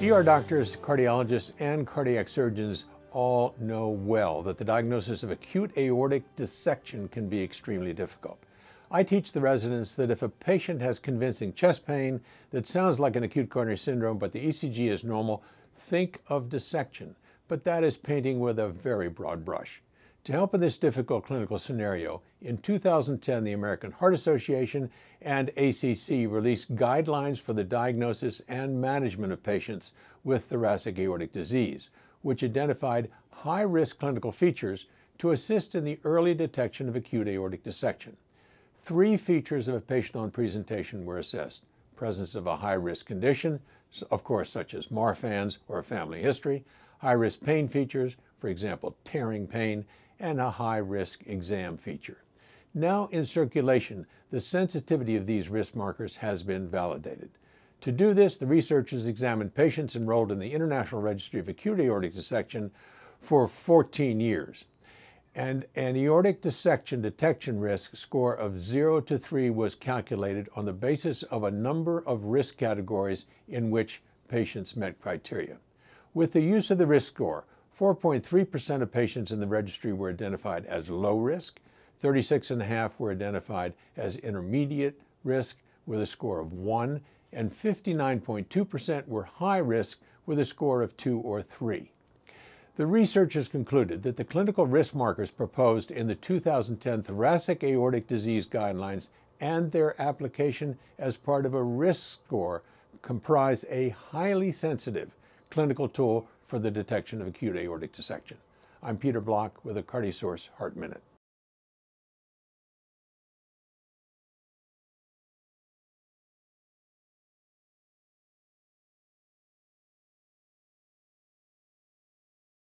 ER doctors, cardiologists, and cardiac surgeons all know well that the diagnosis of acute aortic dissection can be extremely difficult. I teach the residents that if a patient has convincing chest pain that sounds like an acute coronary syndrome, but the ECG is normal, think of dissection. But that is painting with a very broad brush. To help in this difficult clinical scenario, in 2010, the American Heart Association and ACC released guidelines for the diagnosis and management of patients with thoracic aortic disease, which identified high-risk clinical features to assist in the early detection of acute aortic dissection. 3 features of a patient on presentation were assessed: presence of a high-risk condition, of course, such as Marfan's or a family history, high-risk pain features, for example, tearing pain, and a high-risk exam feature. Now in circulation, the sensitivity of these risk markers has been validated. To do this, the researchers examined patients enrolled in the International Registry of Acute Aortic Dissection for 14 years. And an aortic dissection detection risk score of 0 to 3 was calculated on the basis of a number of risk categories in which patients met criteria. With the use of the risk score, 4.3% of patients in the registry were identified as low risk, 36.5% were identified as intermediate risk with a score of 1, and 59.2% were high risk with a score of 2 or 3. The researchers concluded that the clinical risk markers proposed in the 2010 Thoracic Aortic Disease Guidelines and their application as part of a risk score comprise a highly sensitive clinical tool for the detection of acute aortic dissection. I'm Peter Block with a CardioSource Heart Minute.